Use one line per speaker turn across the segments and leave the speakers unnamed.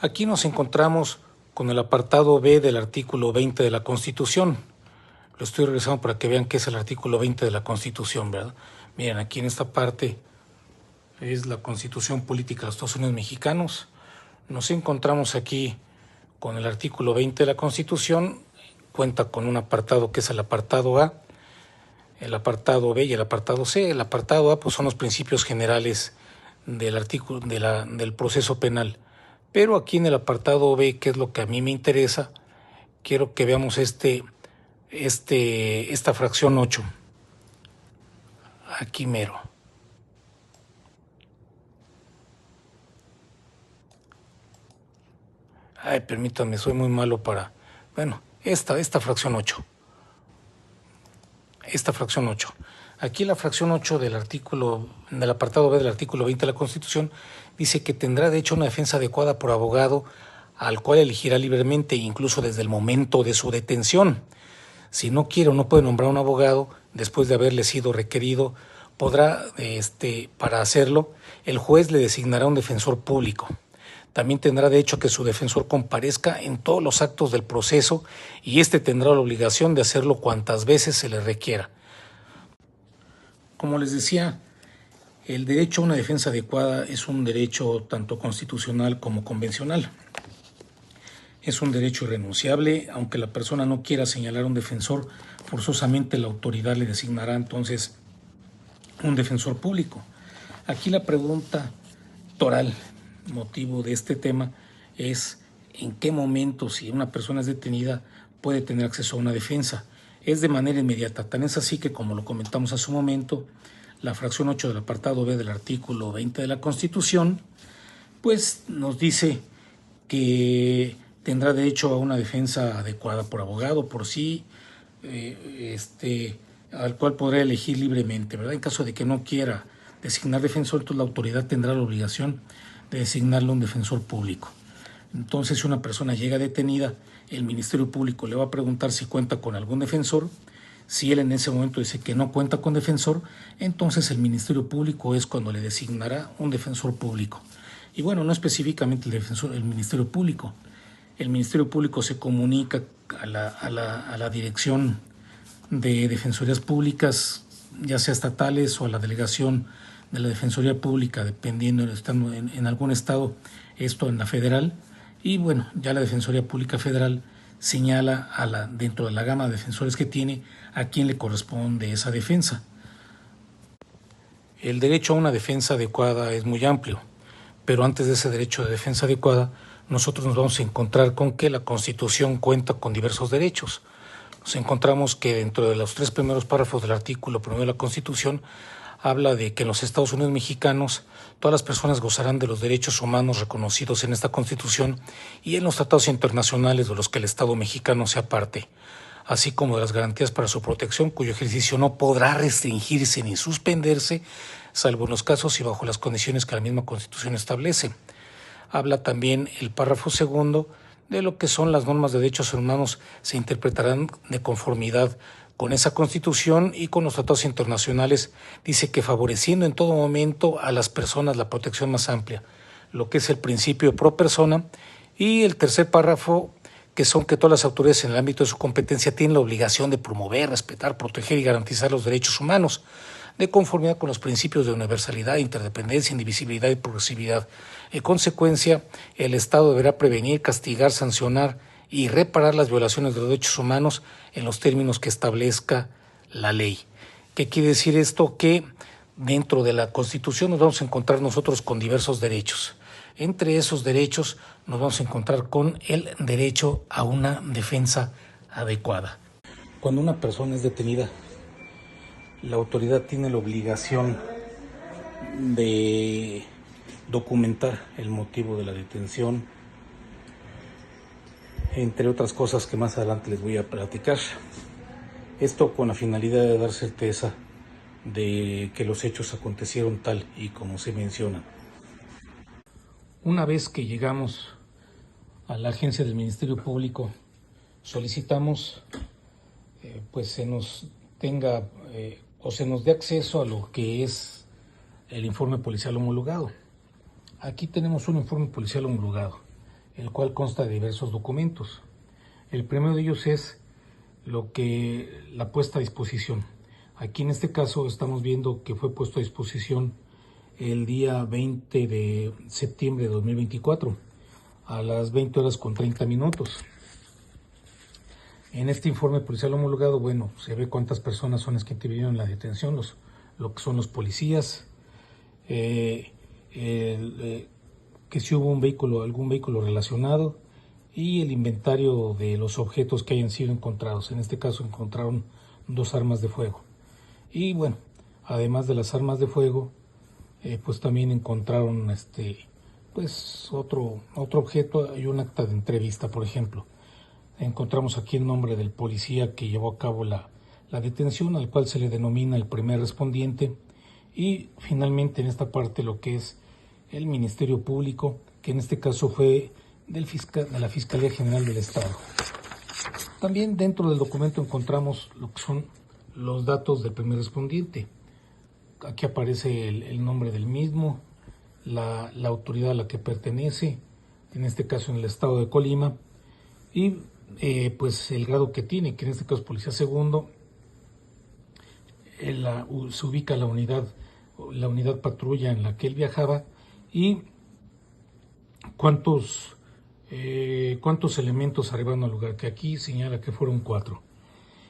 Aquí nos encontramos con el apartado B del artículo 20 de la Constitución. Lo estoy regresando para que vean qué es el artículo 20 de la Constitución, ¿verdad? Miren, aquí en esta parte es la Constitución Política de los Estados Unidos Mexicanos. Nos encontramos aquí con el artículo 20 de la Constitución. Cuenta con un apartado que es el apartado A, el apartado B y el apartado C. El apartado A pues, son los principios generales del artículo del proceso penal. Pero aquí en el apartado B, que es lo que a mí me interesa, quiero que veamos esta fracción 8. Aquí mero. Ay, permítanme, soy muy malo para... Bueno, esta fracción 8. Esta fracción 8. Aquí la fracción 8 del apartado B del artículo 20 de la Constitución dice que tendrá de hecho una defensa adecuada por abogado al cual elegirá libremente, incluso desde el momento de su detención. Si no quiere o no puede nombrar un abogado, después de haberle sido requerido, podrá, para hacerlo, el juez le designará un defensor público. También tendrá de hecho que su defensor comparezca en todos los actos del proceso y tendrá la obligación de hacerlo cuantas veces se le requiera. Como les decía, el derecho a una defensa adecuada es un derecho tanto constitucional como convencional. Es un derecho irrenunciable, aunque la persona no quiera señalar un defensor, forzosamente la autoridad le designará entonces un defensor público. Aquí la pregunta toral, motivo de este tema, es en qué momento, si una persona es detenida, puede tener acceso a una defensa. Es de manera inmediata, tan es así que, como lo comentamos hace un momento, la fracción 8 del apartado B del artículo 20 de la Constitución, pues nos dice que tendrá derecho a una defensa adecuada por abogado, por sí, al cual podrá elegir libremente, ¿verdad? En caso de que no quiera designar defensor, entonces la autoridad tendrá la obligación de designarle un defensor público. Entonces, si una persona llega detenida, el Ministerio Público le va a preguntar si cuenta con algún defensor. Si él en ese momento dice que no cuenta con defensor, entonces el Ministerio Público es cuando le designará un defensor público. Y bueno, no específicamente el Ministerio Público. El Ministerio Público se comunica a la Dirección de Defensorías Públicas, ya sea estatales o a la Delegación de la Defensoría Pública, dependiendo, estando en algún estado, esto en la federal. Y bueno, ya la Defensoría Pública Federal señala dentro de la gama de defensores que tiene a quién le corresponde esa defensa. El derecho a una defensa adecuada es muy amplio, pero antes de ese derecho de defensa adecuada, nosotros nos vamos a encontrar con que la Constitución cuenta con diversos derechos. Nos encontramos que dentro de los 3 primeros párrafos del artículo 1 de la Constitución habla de que en los Estados Unidos mexicanos todas las personas gozarán de los derechos humanos reconocidos en esta Constitución y en los tratados internacionales de los que el Estado mexicano sea parte, así como de las garantías para su protección, cuyo ejercicio no podrá restringirse ni suspenderse, salvo en los casos y bajo las condiciones que la misma Constitución establece. Habla también el párrafo 2 de lo que son las normas de derechos humanos se interpretarán de conformidad con esa Constitución y con los tratados internacionales. Dice que favoreciendo en todo momento a las personas la protección más amplia, lo que es el principio pro persona. Y el tercer párrafo, que son que todas las autoridades en el ámbito de su competencia tienen la obligación de promover, respetar, proteger y garantizar los derechos humanos, de conformidad con los principios de universalidad, interdependencia, indivisibilidad y progresividad. En consecuencia, el Estado deberá prevenir, castigar, sancionar y reparar las violaciones de los derechos humanos en los términos que establezca la ley. ¿Qué quiere decir esto? Que dentro de la Constitución nos vamos a encontrar nosotros con diversos derechos. Entre esos derechos nos vamos a encontrar con el derecho a una defensa adecuada. Cuando una persona es detenida, la autoridad tiene la obligación de documentar el motivo de la detención, entre otras cosas que más adelante les voy a platicar. Esto con la finalidad de dar certeza de que los hechos acontecieron tal y como se menciona. Una vez que llegamos a la agencia del Ministerio Público, solicitamos pues se nos tenga o se nos dé acceso a lo que es el informe policial homologado. Aquí tenemos un informe policial homologado. el cual consta de diversos documentos. El primero de ellos es la puesta a disposición. Aquí en este caso estamos viendo que fue puesto a disposición el día 20 de septiembre de 2024 a las 20 horas con 30 minutos. En este informe policial homologado, bueno, se ve cuántas personas son las que intervinieron en la detención, lo que son los policías, que si hubo algún vehículo relacionado y el inventario de los objetos que hayan sido encontrados. En este caso encontraron 2 armas de fuego. Y bueno, además de las armas de fuego, pues también encontraron pues otro objeto y un acta de entrevista, por ejemplo. Encontramos aquí el nombre del policía que llevó a cabo la detención, al cual se le denomina el primer respondiente, y finalmente en esta parte lo que es el Ministerio Público, que en este caso fue de la Fiscalía General del Estado. También dentro del documento encontramos lo que son los datos del primer respondiente. Aquí aparece el nombre del mismo, la autoridad a la que pertenece, en este caso en el estado de Colima, y pues el grado que tiene, que en este caso es policía segundo. Se ubica la unidad patrulla en la que él viajaba y cuántos elementos arribaron al lugar, que aquí señala que fueron 4.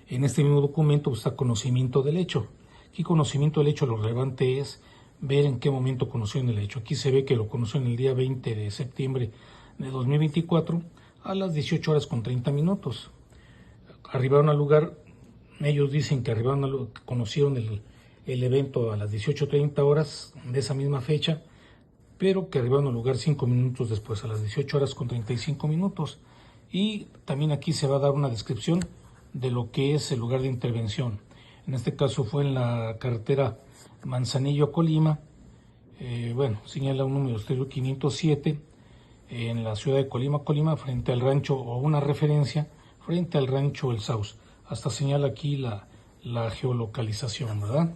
En este mismo documento está conocimiento del hecho. Aquí conocimiento del hecho, lo relevante es ver en qué momento conocieron el hecho. Aquí se ve que lo conoció en el día 20 de septiembre de 2024 a las 18 horas con 30 minutos. Arribaron al lugar, ellos dicen que conocieron el evento a las 18:30 horas de esa misma fecha, pero que arribaron al lugar 5 minutos después, a las 18 horas con 35 minutos. Y también aquí se va a dar una descripción de lo que es el lugar de intervención. En este caso fue en la carretera Manzanillo-Colima, señala un número exterior 507, en la ciudad de Colima, frente al rancho, o una referencia, frente al rancho El Saus. Hasta señala aquí la geolocalización, ¿verdad?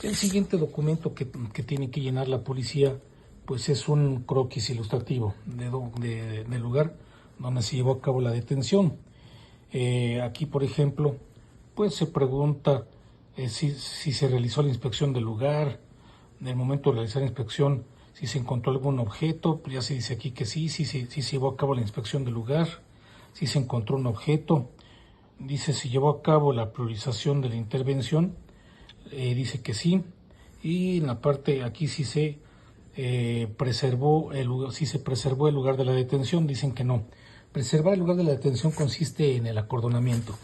El siguiente documento que tiene que llenar la policía, pues es un croquis ilustrativo del lugar donde se llevó a cabo la detención. Aquí, por ejemplo, pues se pregunta si se realizó la inspección del lugar. En el momento de realizar la inspección, si se encontró algún objeto, pues ya se dice aquí que sí se llevó a cabo la inspección del lugar, si se encontró un objeto. Dice si llevó a cabo la priorización de la intervención, dice que sí. Y en la parte aquí si se preservó el lugar de la detención, dicen que no. Preservar el lugar de la detención consiste en el acordonamiento.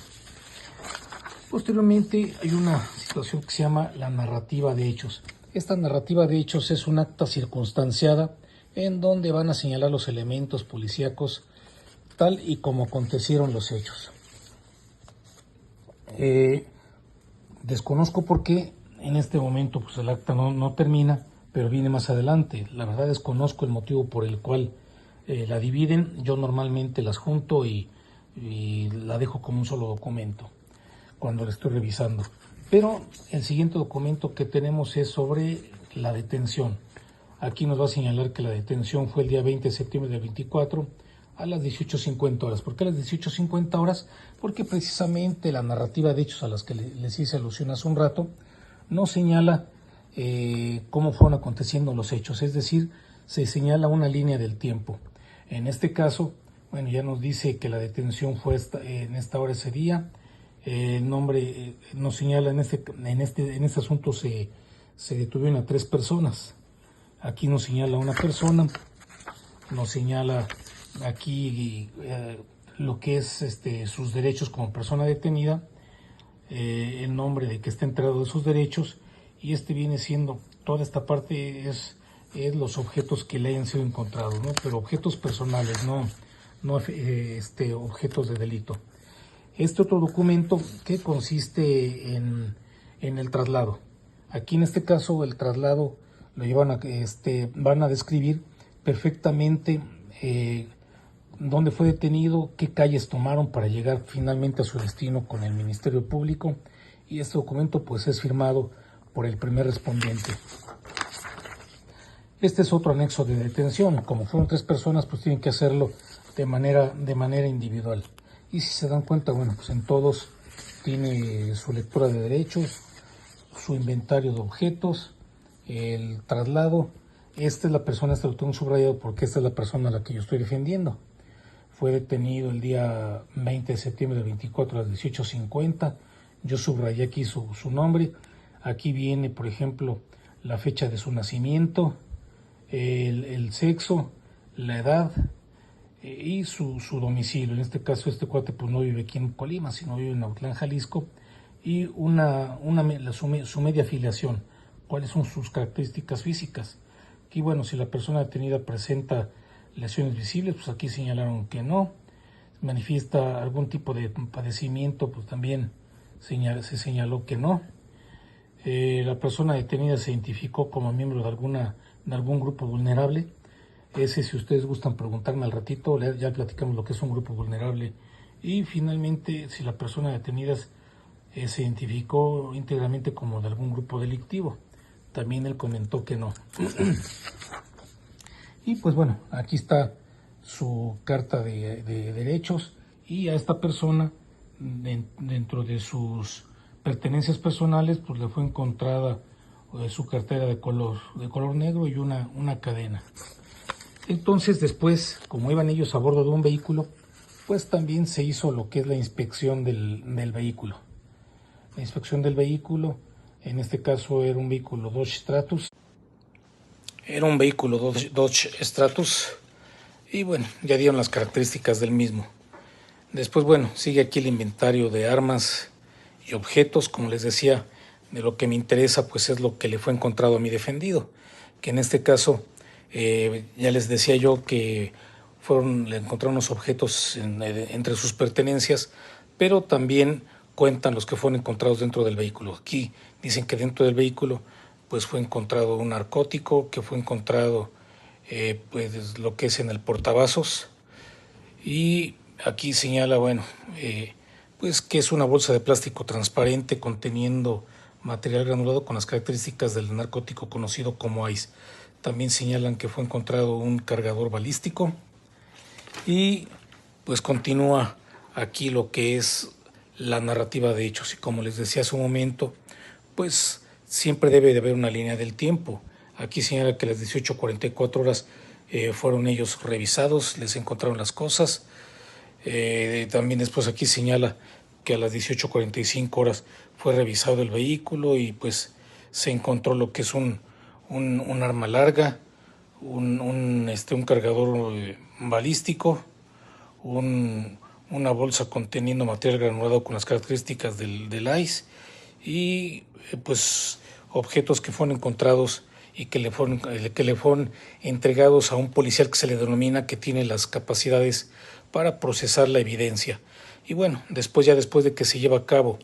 Posteriormente hay una situación que se llama la narrativa de hechos. Esta narrativa de hechos es un acta circunstanciada en donde van a señalar los elementos policíacos tal y como acontecieron los hechos. Desconozco por qué en este momento pues el acta no termina, pero viene más adelante. La verdad desconozco el motivo por el cual la dividen. Yo normalmente las junto y la dejo como un solo documento cuando la estoy revisando. Pero el siguiente documento que tenemos es sobre la detención. Aquí nos va a señalar que la detención fue el día 20 de septiembre del 24 a las 18:50 horas. ¿Por qué a las 18:50 horas? Porque precisamente la narrativa de hechos a las que les hice alusión hace un rato no señala cómo fueron aconteciendo los hechos, es decir, se señala una línea del tiempo. En este caso, bueno, ya nos dice que la detención fue en esta hora ese día. El nombre nos señala en este asunto se detuvieron a 3 personas. Aquí nos señala una persona, nos señala aquí lo que es sus derechos como persona detenida, el nombre de que está enterado de sus derechos, y viene siendo toda esta parte es los objetos que le hayan sido encontrados, ¿no? Pero objetos personales, no objetos de delito. Otro documento que consiste en el traslado. Aquí en este caso el traslado lo llevan van a describir perfectamente dónde fue detenido, qué calles tomaron para llegar finalmente a su destino con el Ministerio Público, y este documento pues es firmado por el primer respondiente. Este es otro anexo de detención. Como fueron 3 personas, pues tienen que hacerlo de manera individual. Y si se dan cuenta, bueno, pues en todos tiene su lectura de derechos, su inventario de objetos, el traslado. Esta es la persona, este lo tengo subrayado porque esta es la persona a la que yo estoy defendiendo. Fue detenido el día 20 de septiembre del 24 a las 18:50. Yo subrayé aquí su nombre. Aquí viene, por ejemplo, la fecha de su nacimiento, el sexo, la edad y su domicilio. En este caso, este cuate pues no vive aquí en Colima, sino vive en Autlán, Jalisco. Y su media afiliación, cuáles son sus características físicas. Aquí, bueno, si la persona detenida presenta lesiones visibles, pues aquí señalaron que no. Manifiesta algún tipo de padecimiento, pues también se señaló que no. La persona detenida se identificó como miembro de algún grupo vulnerable. Ese, si ustedes gustan preguntarme al ratito, ya platicamos lo que es un grupo vulnerable. Y finalmente, si la persona detenida se identificó íntegramente como de algún grupo delictivo, también él comentó que no. Y pues bueno, aquí está su carta de derechos, y a esta persona, dentro de sus pertenencias personales, pues le fue encontrada su cartera de color negro y una cadena. Entonces después, como iban ellos a bordo de un vehículo, pues también se hizo lo que es la inspección del vehículo. La inspección del vehículo, en este caso era un vehículo Dodge Stratus. Y bueno, ya dieron las características del mismo. Después, bueno, sigue aquí el inventario de armas y objetos. Como les decía, de lo que me interesa pues es lo que le fue encontrado a mi defendido, que en este caso ya les decía yo que le encontraron unos objetos entre sus pertenencias, pero también cuentan los que fueron encontrados dentro del vehículo. Aquí dicen que dentro del vehículo pues fue encontrado un narcótico, que fue encontrado pues lo que es en el portavasos, y aquí señala, bueno, pues que es una bolsa de plástico transparente conteniendo material granulado con las características del narcótico conocido como ice. También señalan que fue encontrado un cargador balístico, y pues continúa aquí lo que es la narrativa de hechos. Y como les decía hace un momento, pues siempre debe de haber una línea del tiempo. Aquí señala que a las 18:44 horas fueron ellos revisados, les encontraron las cosas. También después aquí señala que a las 18:45 horas fue revisado el vehículo y pues se encontró lo que es un arma larga, un cargador balístico, una bolsa conteniendo material granulado con las características del ICE, y pues objetos que fueron encontrados y que le fueron entregados a un policial que se le denomina que tiene las capacidades para procesar la evidencia. Y bueno, después de que se lleva a cabo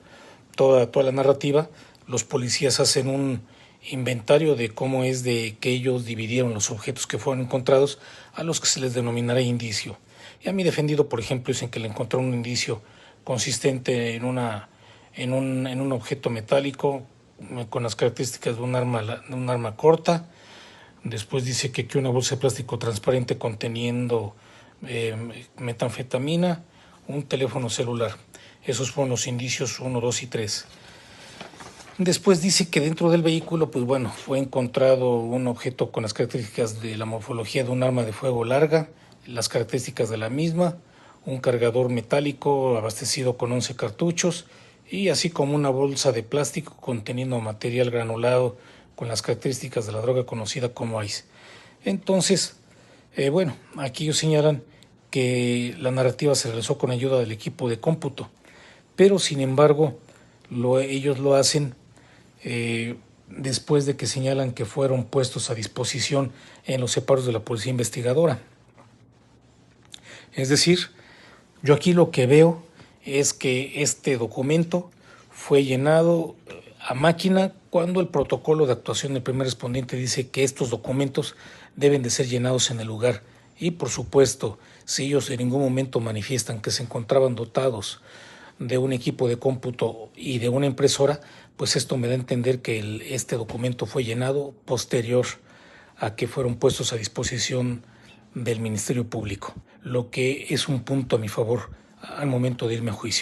toda la narrativa, los policías hacen un inventario de cómo es de que ellos dividieron los objetos que fueron encontrados, a los que se les denominará indicio. Y a mi defendido, por ejemplo, dicen que le encontraron un indicio consistente en un objeto metálico con las características de un arma corta. Después dice que una bolsa de plástico transparente conteniendo metanfetamina, un teléfono celular. Esos fueron los indicios 1, 2 y 3. Después dice que dentro del vehículo, pues bueno, fue encontrado un objeto con las características de la morfología de un arma de fuego larga, las características de la misma, un cargador metálico abastecido con 11 cartuchos, y así como una bolsa de plástico conteniendo material granulado con las características de la droga conocida como ice. Entonces, bueno, aquí ellos señalan que la narrativa se realizó con ayuda del equipo de cómputo, pero sin embargo ellos lo hacen después de que señalan que fueron puestos a disposición en los separos de la policía investigadora. Es decir, yo aquí lo que veo es que este documento fue llenado a máquina cuando el protocolo de actuación del primer respondiente dice que estos documentos deben de ser llenados en el lugar. Y por supuesto, si ellos en ningún momento manifiestan que se encontraban dotados de un equipo de cómputo y de una impresora, pues esto me da a entender que este documento fue llenado posterior a que fueron puestos a disposición del Ministerio Público, lo que es un punto a mi favor al momento de irme a juicio.